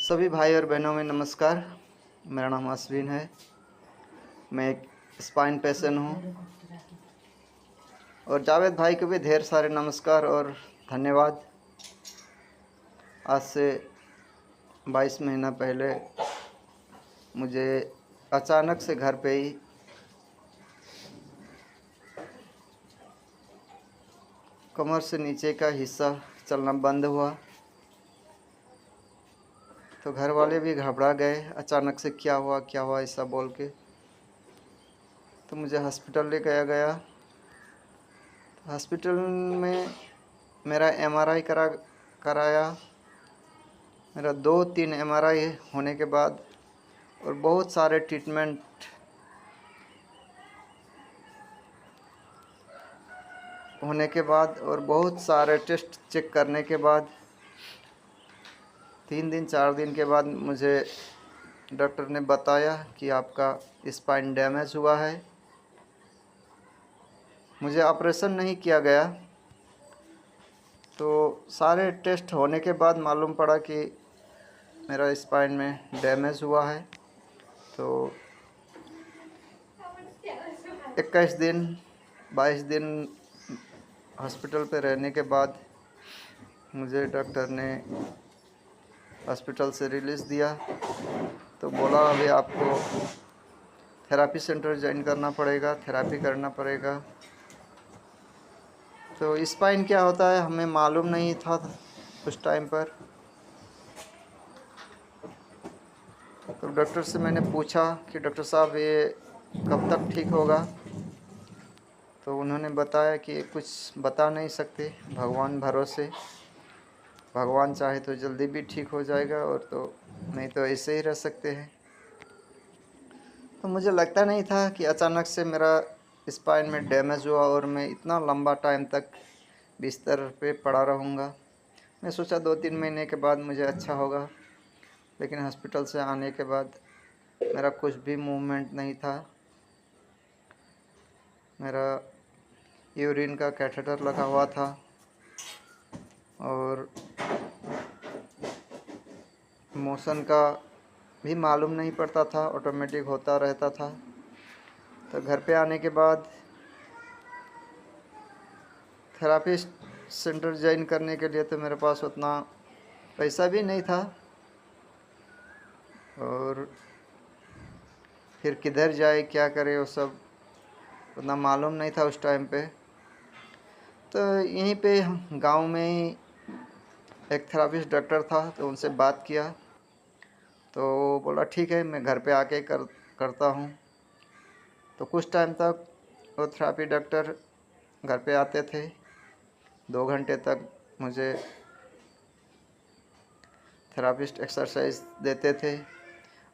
सभी भाई और बहनों में नमस्कार। मेरा नाम अश्विन है। मैं एक स्पाइन पेशेंट हूँ। और जावेद भाई को भी ढेर सारे नमस्कार और धन्यवाद। आज से 22 महीना पहले मुझे अचानक से घर पे ही कमर से नीचे का हिस्सा चलना बंद हुआ। तो घर वाले भी घबरा गए, अचानक से क्या हुआ ऐसा बोल के। तो मुझे हॉस्पिटल ले गया। हॉस्पिटल में मेरा एमआरआई कराया। मेरा 2-3 एमआरआई होने के बाद और बहुत सारे ट्रीटमेंट होने के बाद और बहुत सारे टेस्ट चेक करने के बाद 3 दिन 4 दिन के बाद मुझे डॉक्टर ने बताया कि आपका स्पाइन डैमेज हुआ है। मुझे ऑपरेशन नहीं किया गया। तो सारे टेस्ट होने के बाद मालूम पड़ा कि मेरा स्पाइन में डैमेज हुआ है। तो 21 दिन 22 दिन हॉस्पिटल पे रहने के बाद मुझे डॉक्टर ने हॉस्पिटल से रिलीज़ दिया। तो बोला अभी आपको थेरापी सेंटर ज्वाइन करना पड़ेगा, थेरापी करना पड़ेगा। तो स्पाइन क्या होता है हमें मालूम नहीं था उस टाइम पर। तो डॉक्टर से मैंने पूछा कि डॉक्टर साहब ये कब तक ठीक होगा। तो उन्होंने बताया कि कुछ बता नहीं सकते, भगवान भरोसे। भगवान चाहे तो जल्दी भी ठीक हो जाएगा और तो नहीं तो ऐसे ही रह सकते हैं। तो मुझे लगता नहीं था कि अचानक से मेरा स्पाइन में डैमेज हुआ और मैं इतना लंबा टाइम तक बिस्तर पे पड़ा रहूँगा। मैं सोचा 2-3 महीने के बाद मुझे अच्छा होगा, लेकिन हॉस्पिटल से आने के बाद मेरा कुछ भी मूवमेंट नहीं था। मेरा यूरिन का कैथेटर लगा हुआ था और मोशन का भी मालूम नहीं पड़ता था, ऑटोमेटिक होता रहता था। तो घर पे आने के बाद थेरापिस्ट सेंटर ज्वाइन करने के लिए तो मेरे पास उतना पैसा भी नहीं था और फिर किधर जाए क्या करे वो सब उतना मालूम नहीं था उस टाइम पे। तो यहीं पे गांव में ही एक थेरापिस्ट डॉक्टर था, तो उनसे बात किया। तो बोला ठीक है मैं घर पे आके करता हूँ। तो कुछ टाइम तक वो थेरापी डॉक्टर घर पे आते थे। 2 घंटे तक मुझे थेरापिस्ट एक्सरसाइज देते थे।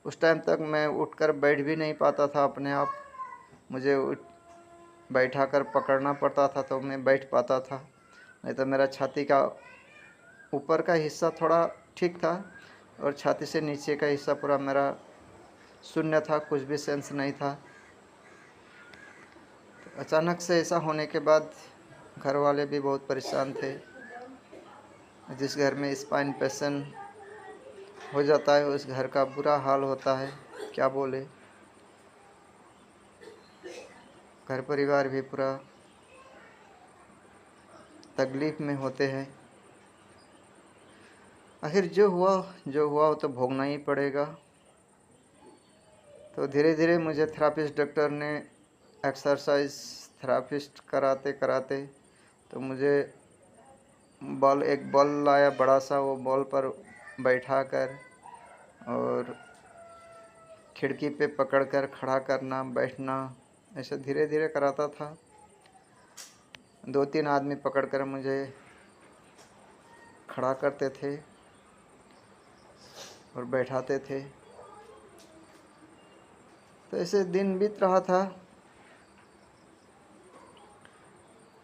उस टाइम तक मैं उठकर बैठ भी नहीं पाता था अपने आप। मुझे बैठा कर पकड़ना पड़ता था तो मैं बैठ पाता था, नहीं तो मेरा छाती का ऊपर का हिस्सा थोड़ा ठीक था और छाती से नीचे का हिस्सा पूरा मेरा शून्य था, कुछ भी सेंस नहीं था। तो अचानक से ऐसा होने के बाद घर वाले भी बहुत परेशान थे। जिस घर में स्पाइन पेशेंट हो जाता है उस घर का बुरा हाल होता है, क्या बोले। घर परिवार भी पूरा तकलीफ़ में होते हैं। आखिर जो हुआ वो तो भोगना ही पड़ेगा। तो धीरे धीरे मुझे थेरापिस्ट डॉक्टर ने एक्सरसाइज थेरापिस्ट कराते कराते तो मुझे एक बॉल लाया बड़ा सा, वो बॉल पर बैठा कर और खिड़की पे पकड़कर खड़ा करना बैठना ऐसे धीरे धीरे कराता था। 2-3 आदमी पकड़कर मुझे खड़ा करते थे और बैठाते थे। तो ऐसे दिन बीत रहा था।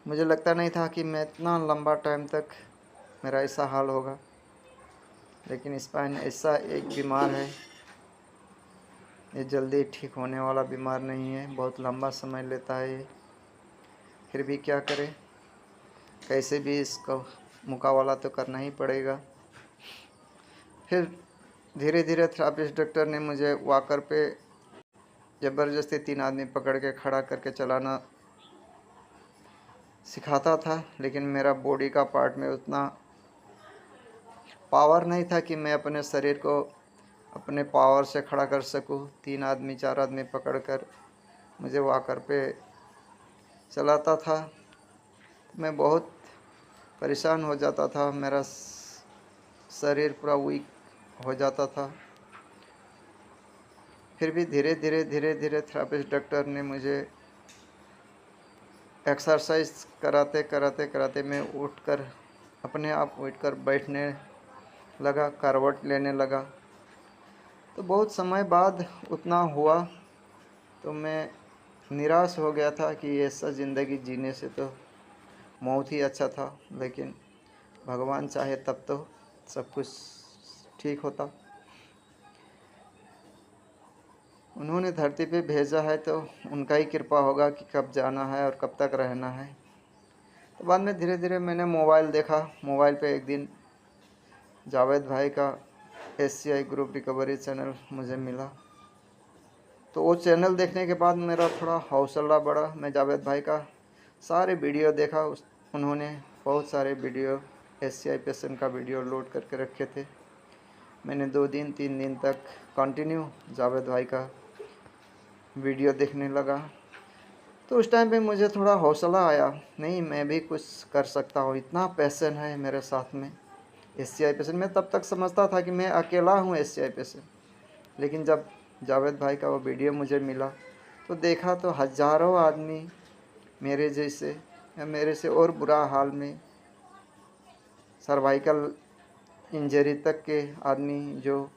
मुझे लगता नहीं था कि मैं इतना लंबा टाइम तक मेरा ऐसा हाल होगा, लेकिन स्पाइन ऐसा एक बीमार है, ये जल्दी ठीक होने वाला बीमार नहीं है, बहुत लंबा समय लेता है ये। फिर भी क्या करें, कैसे भी इसका मुकाबला तो करना ही पड़ेगा। फिर धीरे धीरे थेरापिस्ट डॉक्टर ने मुझे वॉकर पे ज़बरदस्ती 3 आदमी पकड़ के खड़ा करके चलाना सिखाता था, लेकिन मेरा बॉडी का पार्ट में उतना पावर नहीं था कि मैं अपने शरीर को अपने पावर से खड़ा कर सकूं। 3 आदमी 4 आदमी पकड़ कर मुझे वॉकर पे चलाता था। मैं बहुत परेशान हो जाता था, मेरा शरीर पूरा वीक हो जाता था। फिर भी धीरे धीरे थेरापिस्ट डॉक्टर ने मुझे एक्सरसाइज कराते मैं उठकर अपने आप उठकर बैठने लगा, करवट लेने लगा। तो बहुत समय बाद उतना हुआ तो मैं निराश हो गया था कि ऐसा ज़िंदगी जीने से तो मौत ही अच्छा था। लेकिन भगवान चाहे तब तो सब कुछ ठीक होता। उन्होंने धरती पे भेजा है तो उनका ही कृपा होगा कि कब जाना है और कब तक रहना है। तो बाद में धीरे धीरे मैंने मोबाइल देखा। मोबाइल पे एक दिन जावेद भाई का SCI ग्रुप रिकवरी चैनल मुझे मिला। तो वो चैनल देखने के बाद मेरा थोड़ा हौसला बढ़ा। मैं जावेद भाई का सारे वीडियो देखा। उन्होंने बहुत सारे वीडियो SCI पेशेंट का वीडियो लोड करके रखे थे। मैंने 2 दिन 3 दिन तक कंटिन्यू जावेद भाई का वीडियो देखने लगा। तो उस टाइम पे मुझे थोड़ा हौसला आया, नहीं मैं भी कुछ कर सकता हूँ, इतना पैशन है मेरे साथ में। SCI पेशेंट मैं तब तक समझता था कि मैं अकेला हूँ SCI पेशेंट। लेकिन जब जावेद भाई का वो वीडियो मुझे मिला तो देखा तो हज़ारों आदमी मेरे जैसे या मेरे से और बुरा हाल में, सर्वाइकल इंजरी तक के आदमी जो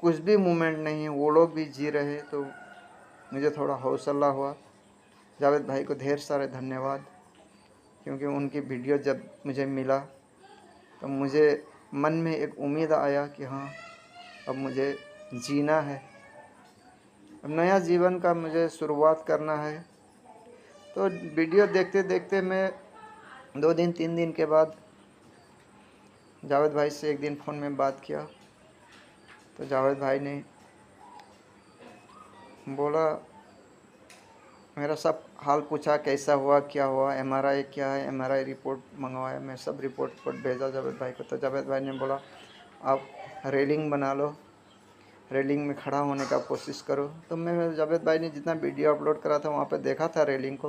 कुछ भी मूवमेंट नहीं है, वो लोग भी जी रहे। तो मुझे थोड़ा हौसला हुआ। जावेद भाई को ढेर सारे धन्यवाद, क्योंकि उनकी वीडियो जब मुझे मिला तो मुझे मन में एक उम्मीद आया कि हाँ अब मुझे जीना है, अब नया जीवन का मुझे शुरुआत करना है। तो वीडियो देखते देखते मैं 2 दिन 3 दिन के बाद जावेद भाई से एक दिन फ़ोन में बात किया। तो जावेद भाई ने बोला, मेरा सब हाल पूछा, कैसा हुआ क्या हुआ, MRI क्या है, MRI रिपोर्ट मंगवाया। मैं सब रिपोर्ट भेजा जावेद भाई को। तो जावेद भाई ने बोला आप रेलिंग बना लो, रेलिंग में खड़ा होने का कोशिश करो। तो मैं जावेद भाई ने जितना वीडियो अपलोड करा था वहाँ पे देखा था रेलिंग को।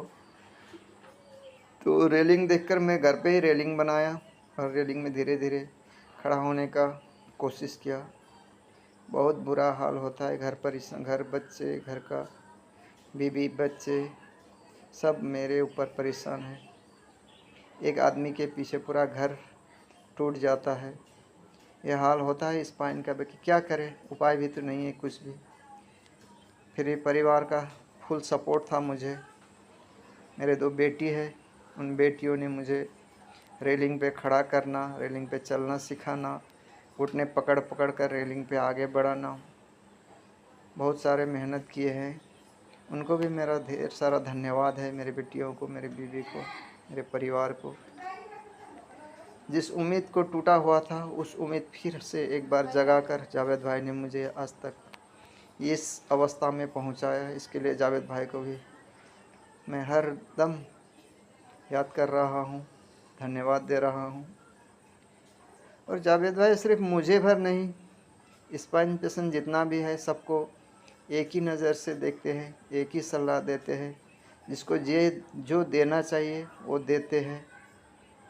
तो रेलिंग देखकर मैं घर पे ही रेलिंग बनाया और रेलिंग में धीरे धीरे खड़ा होने का कोशिश किया। बहुत बुरा हाल होता है, घर बच्चे, घर का बीवी बच्चे सब मेरे ऊपर परेशान है। एक आदमी के पीछे पूरा घर टूट जाता है। यह हाल होता है स्पाइन का। बाकी क्या करें, उपाय भी तो नहीं है कुछ भी। फिर ये परिवार का फुल सपोर्ट था मुझे। मेरे 2 बेटी है, उन बेटियों ने मुझे रेलिंग पे खड़ा करना, रेलिंग पे चलना सिखाना, घुटने पकड़ पकड़ कर रेलिंग पे आगे बढ़ाना। बहुत सारे मेहनत किए हैं। उनको भी मेरा ढेर सारा धन्यवाद है, मेरी बेटियों को, मेरी बीवी को, मेरे परिवार को। जिस उम्मीद को टूटा हुआ था उस उम्मीद फिर से एक बार जगा कर जावेद भाई ने मुझे आज तक इस अवस्था में पहुंचाया। इसके लिए जावेद भाई को भी मैं हर दम याद कर रहा हूं, धन्यवाद दे रहा हूं। और जावेद भाई सिर्फ मुझे भर नहीं, स्पाइन पेशेंट जितना भी है सबको एक ही नज़र से देखते हैं, एक ही सलाह देते हैं। जिसको जो देना चाहिए वो देते हैं।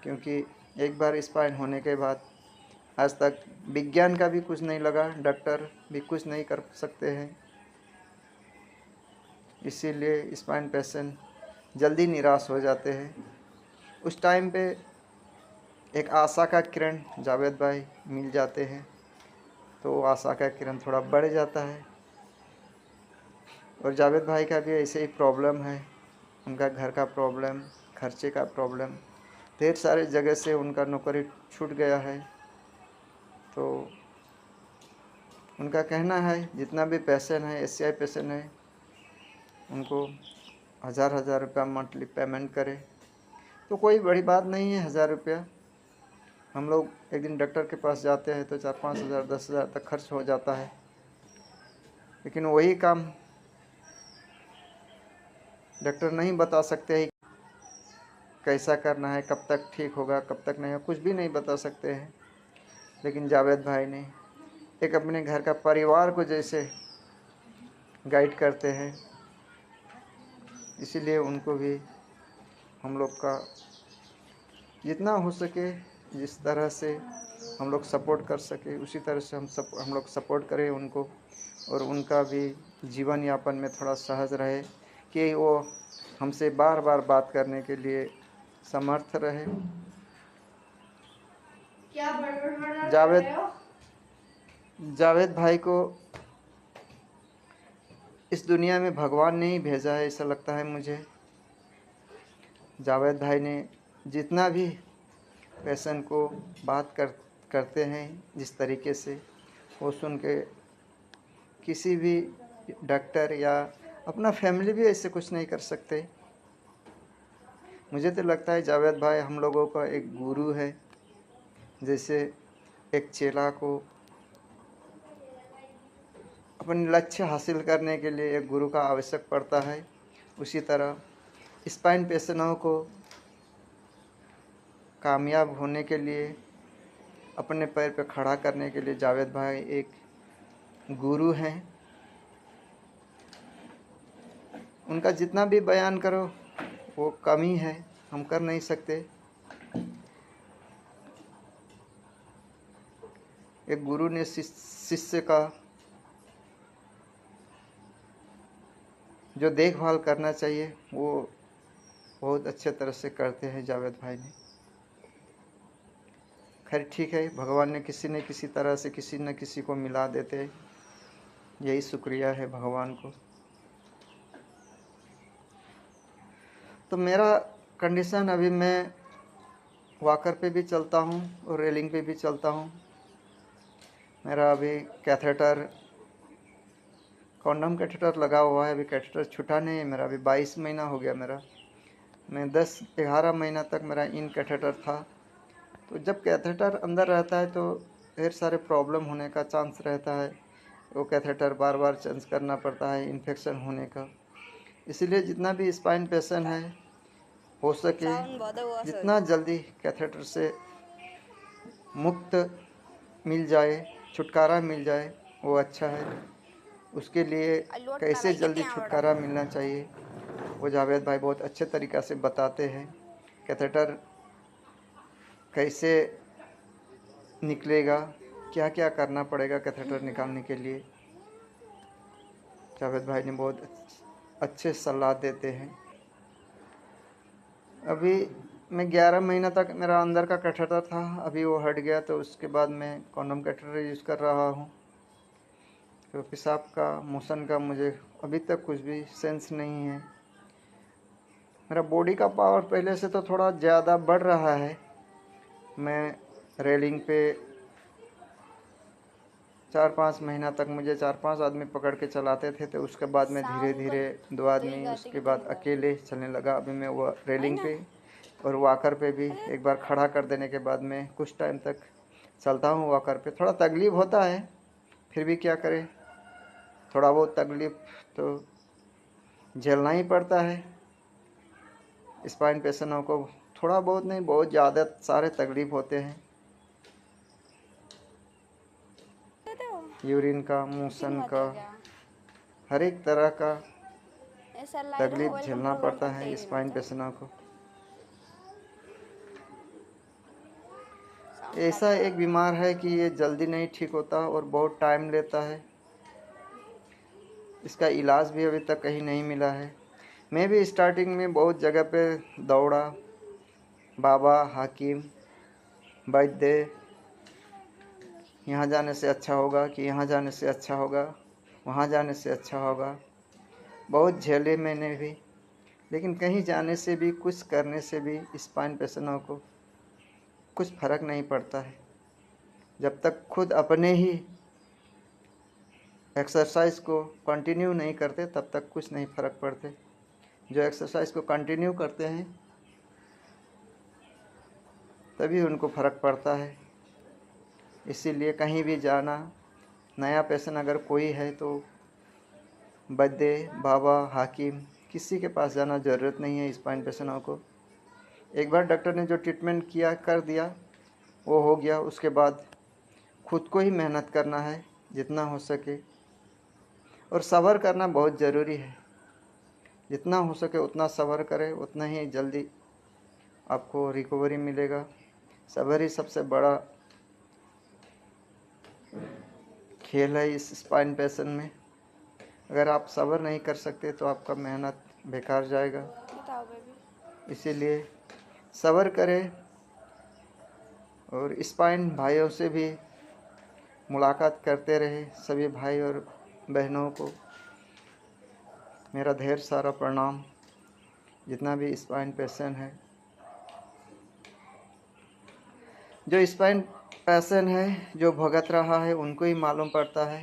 क्योंकि एक बार स्पाइन होने के बाद आज तक विज्ञान का भी कुछ नहीं लगा, डॉक्टर भी कुछ नहीं कर सकते हैं। इसीलिए स्पाइन पेशेंट जल्दी निराश हो जाते हैं। उस टाइम पे एक आशा का किरण जावेद भाई मिल जाते हैं तो आशा का किरण थोड़ा बढ़ जाता है। और जावेद भाई का भी ऐसे ही प्रॉब्लम है, उनका घर का प्रॉब्लम, खर्चे का प्रॉब्लम, ढेर सारे जगह से उनका नौकरी छूट गया है। तो उनका कहना है जितना भी पेशेंट है, SCI पेशेंट है, उनको 1000 रुपया मंथली पेमेंट करे। तो कोई बड़ी बात नहीं है 1000 रुपया। हम लोग एक दिन डॉक्टर के पास जाते हैं तो 4-5 हज़ार 10 हज़ार तक खर्च हो जाता है, लेकिन वही काम डॉक्टर नहीं बता सकते हैं कैसा करना है, कब तक ठीक होगा कब तक नहीं होगा, कुछ भी नहीं बता सकते हैं। लेकिन जावेद भाई ने एक अपने घर का परिवार को जैसे गाइड करते हैं, इसीलिए उनको भी हम लोग का जितना हो सके, जिस तरह से हम लोग सपोर्ट कर सके उसी तरह से हम लोग सपोर्ट करें उनको, और उनका भी जीवन यापन में थोड़ा सहज रहे कि वो हमसे बार बार बात करने के लिए समर्थ रहे। क्या बड़बड़ कर जावेद रहे हो? जावेद भाई को इस दुनिया में भगवान ने ही भेजा है, ऐसा लगता है मुझे। जावेद भाई ने जितना भी पेशेंट को करते हैं जिस तरीके से, वो सुन के किसी भी डॉक्टर या अपना फैमिली भी ऐसे कुछ नहीं कर सकते। मुझे तो लगता है जावेद भाई हम लोगों का एक गुरु है। जैसे एक चेला को अपने लक्ष्य हासिल करने के लिए एक गुरु का आवश्यक पड़ता है, उसी तरह स्पाइन पेशेंटों को कामयाब होने के लिए, अपने पैर पर खड़ा करने के लिए जावेद भाई एक गुरु हैं। उनका जितना भी बयान करो वो कम ही है, हम कर नहीं सकते। एक गुरु ने शिष्य का जो देखभाल करना चाहिए वो बहुत अच्छे तरह से करते हैं जावेद भाई ने। खैर ठीक है, भगवान ने किसी न किसी तरह से किसी न किसी को मिला देते, यही शुक्रिया है भगवान को। तो मेरा कंडीशन अभी मैं वॉकर पे भी चलता हूँ और रेलिंग पे भी चलता हूँ। मेरा अभी कैथेटर कॉन्डम कैथेटर लगा हुआ है, अभी कैथेटर छूटा नहीं है मेरा। अभी 22 महीना हो गया मेरा। मैं 10-11 महीना तक मेरा इन कैथेटर था। तो जब कैथेटर अंदर रहता है तो ढेर सारे प्रॉब्लम होने का चांस रहता है। वो कैथेटर बार बार चेंज करना पड़ता है इन्फेक्शन होने का। इसीलिए जितना भी स्पाइन पेशेंट है हो सके जितना जल्दी कैथेटर से मुक्त मिल जाए, छुटकारा मिल जाए, वो अच्छा है। उसके लिए कैसे जल्दी छुटकारा मिलना चाहिए वो जावेद भाई बहुत अच्छे तरीक़ा से बताते हैं। कैथेटर कैसे निकलेगा, क्या क्या करना पड़ेगा कैथेटर निकालने के लिए, जावेद भाई ने बहुत अच्छे सलाह देते हैं। अभी मैं 11 महीना तक मेरा अंदर का कैथेटर था, अभी वो हट गया तो उसके बाद मैं कॉन्डम कैथेटर यूज़ कर रहा हूँ। तो पेशाब का मोशन का मुझे अभी तक कुछ भी सेंस नहीं है। मेरा बॉडी का पावर पहले से तो थोड़ा ज़्यादा बढ़ रहा है। मैं रेलिंग पे 4-5 महीना तक मुझे 4-5 आदमी पकड़ के चलाते थे, तो उसके बाद में धीरे धीरे 2 आदमी, उसके बाद अकेले चलने लगा। अभी मैं वो रेलिंग पे और वॉकर पे भी एक बार खड़ा कर देने के बाद में कुछ टाइम तक चलता हूँ वॉकर पे। थोड़ा तकलीफ़ होता है, फिर भी क्या करें, थोड़ा बहुत तकलीफ़ तो झेलना ही पड़ता है। स्पाइन पेशेंटों को थोड़ा बहुत नहीं, बहुत ज़्यादा सारे तकलीफ़ होते हैं। यूरिन का, मोशन का, हर एक तरह का तकलीफ़ झेलना पड़ता है स्पाइन पेशेंटों को। ऐसा एक बीमार है कि ये जल्दी नहीं ठीक होता और बहुत टाइम लेता है। इसका इलाज भी अभी तक कहीं नहीं मिला है। मैं भी स्टार्टिंग में बहुत जगह पे दौड़ा, बाबा, हाकिम, वैद्य, यहाँ जाने से अच्छा होगा कि यहाँ जाने से अच्छा होगा, वहाँ जाने से अच्छा होगा। बहुत झेले मैंने भी, लेकिन कहीं जाने से भी, कुछ करने से भी स्पाइन पेशेंटों को कुछ फ़र्क नहीं पड़ता है। जब तक खुद अपने ही एक्सरसाइज को कंटिन्यू नहीं करते तब तक कुछ नहीं फ़र्क पड़ते। जो एक्सरसाइज को कंटिन्यू करते हैं तभी उनको फ़र्क पड़ता है। इसीलिए कहीं भी जाना, नया पेशेंट अगर कोई है तो वैद्य, बाबा, हाकिम किसी के पास जाना ज़रूरत नहीं है स्पाइन पेशेंटों को। एक बार डॉक्टर ने जो ट्रीटमेंट किया कर दिया वो हो गया। उसके बाद खुद को ही मेहनत करना है जितना हो सके, और सब्र करना बहुत ज़रूरी है। जितना हो सके उतना सब्र करें, उतना ही जल्दी आपको रिकवरी मिलेगा। सब्र ही सबसे बड़ा खेल है इस स्पाइन पेशेंट में। अगर आप सब्र नहीं कर सकते तो आपका मेहनत बेकार जाएगा। बताओ बेबी। इसीलिए सब्र करें, और स्पाइन भाइयों से भी मुलाकात करते रहे। सभी भाई और बहनों को मेरा ढेर सारा प्रणाम। जितना भी स्पाइन पेशेंट है, जो स्पाइन पेशेंट है जो भुगत रहा है उनको ही मालूम पड़ता है,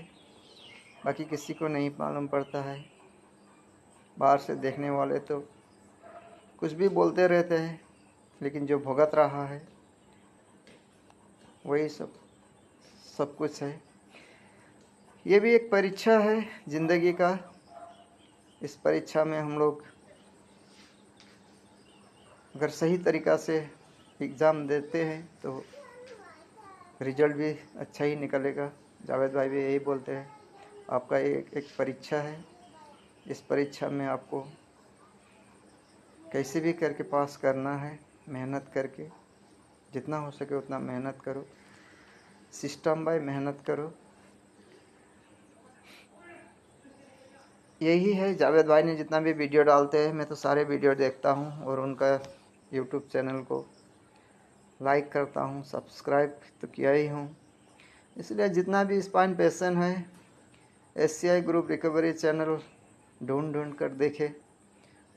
बाकी किसी को नहीं मालूम पड़ता है। बाहर से देखने वाले तो कुछ भी बोलते रहते हैं, लेकिन जो भुगत रहा है वही सब कुछ है। ये भी एक परीक्षा है ज़िंदगी का। इस परीक्षा में हम लोग अगर सही तरीक़ा से एग्ज़ाम देते हैं तो रिज़ल्ट भी अच्छा ही निकलेगा। जावेद भाई भी यही बोलते हैं, आपका एक परीक्षा है। इस परीक्षा में आपको कैसे भी करके पास करना है, मेहनत करके। जितना हो सके उतना मेहनत करो, सिस्टम बाय मेहनत करो। यही है, जावेद भाई ने जितना भी वीडियो डालते हैं मैं तो सारे वीडियो देखता हूँ, और उनका यूट्यूब चैनल को लाइक करता हूँ, सब्सक्राइब तो किया ही हूँ। इसलिए जितना भी स्पाइन पेशेंट है SCI ग्रुप रिकवरी चैनल ढूंढ कर देखे।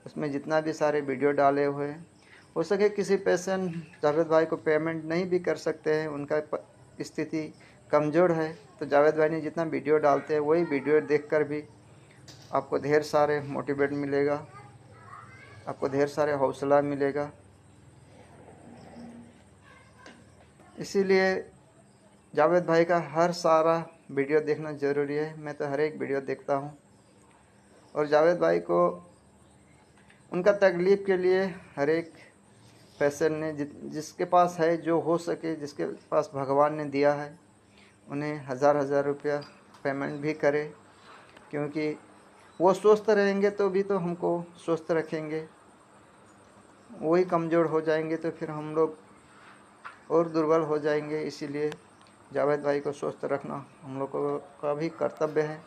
उसमें जितना भी सारे वीडियो डाले हुए हैं। हो सके किसी पेशेंट जावेद भाई को पेमेंट नहीं भी कर सकते हैं, उनका स्थिति कमज़ोर है, तो जावेद भाई ने जितना वीडियो डालते हैं वही वीडियो देखकर भी आपको ढेर सारे मोटिवेट मिलेगा, आपको ढेर सारे हौसला मिलेगा। इसीलिए जावेद भाई का हर सारा वीडियो देखना ज़रूरी है। मैं तो हर एक वीडियो देखता हूँ, और जावेद भाई को उनका तकलीफ़ के लिए हर एक पेशेंट ने जिसके पास है, जो हो सके, जिसके पास भगवान ने दिया है, उन्हें हज़ार रुपया पेमेंट भी करे, क्योंकि वो स्वस्थ रहेंगे तो भी तो हमको स्वस्थ रखेंगे। वही कमज़ोर हो जाएंगे तो फिर हम लोग और दुर्बल हो जाएंगे। इसीलिए जावेद भाई को स्वस्थ रखना हम लोगों का भी कर्तव्य है।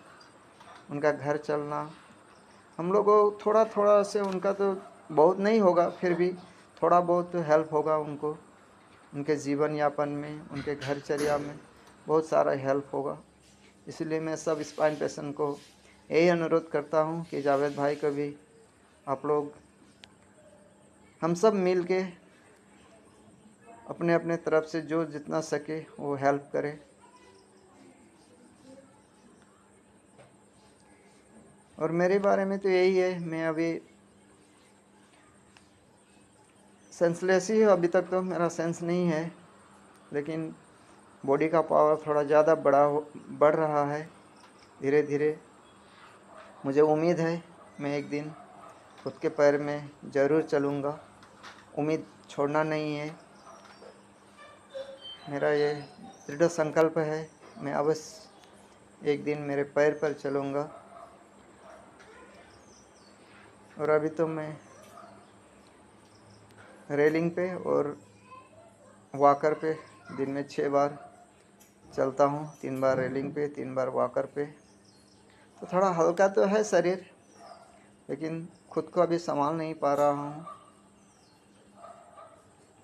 उनका घर चलना हम लोग को थोड़ा थोड़ा से, उनका तो बहुत नहीं होगा, फिर भी थोड़ा बहुत तो हेल्प होगा उनको, उनके जीवन यापन में, उनके घरचर्या में बहुत सारा हेल्प होगा। इसलिए मैं सब स्पाइन पेशेंट को यही अनुरोध करता हूँ कि जावेद भाई को भी आप लोग, हम सब मिल के अपने अपने तरफ से जो जितना सके वो हेल्प करें। और मेरे बारे में तो यही है, मैं अभी सेंसलेस ही हूँ। अभी तक तो मेरा सेंस नहीं है, लेकिन बॉडी का पावर थोड़ा ज़्यादा बढ़ रहा है धीरे धीरे। मुझे उम्मीद है मैं एक दिन खुद के पैर में ज़रूर चलूँगा। उम्मीद छोड़ना नहीं है, मेरा ये दृढ़ संकल्प है। मैं अवश्य एक दिन मेरे पैर पर चलूँगा। और अभी तो मैं रेलिंग पे और वॉकर पे दिन में 6 बार चलता हूँ, 3 बार रेलिंग पे, 3 बार वॉकर पे। तो थोड़ा हल्का तो है शरीर, लेकिन खुद को अभी संभाल नहीं पा रहा हूँ।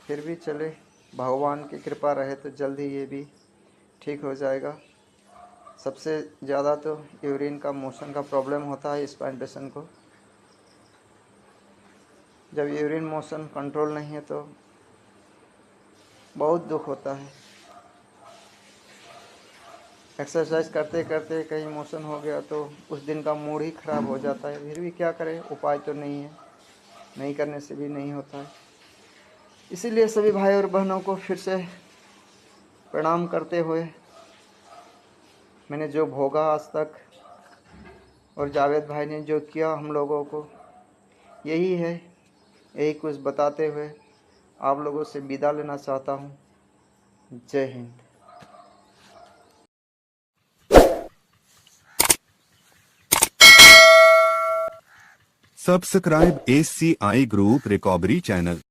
फिर भी चले, भगवान की कृपा रहे तो जल्द ही ये भी ठीक हो जाएगा। सबसे ज़्यादा तो यूरिन का, मोशन का प्रॉब्लम होता है स्पाइन पेशेंट को। जब यूरिन मोशन कंट्रोल नहीं है तो बहुत दुख होता है। एक्सरसाइज करते करते कहीं मोशन हो गया तो उस दिन का मूड ही ख़राब हो जाता है। फिर भी क्या करें, उपाय तो नहीं है, नहीं करने से भी नहीं होता है। इसीलिए सभी भाई और बहनों को फिर से प्रणाम करते हुए मैंने जो भोगा आज तक और जावेद भाई ने जो किया हम लोगों को, यही है, यही कुछ बताते हुए आप लोगों से विदा लेना चाहता हूँ। जय Hind. Subscribe ACI Group Recovery Channel.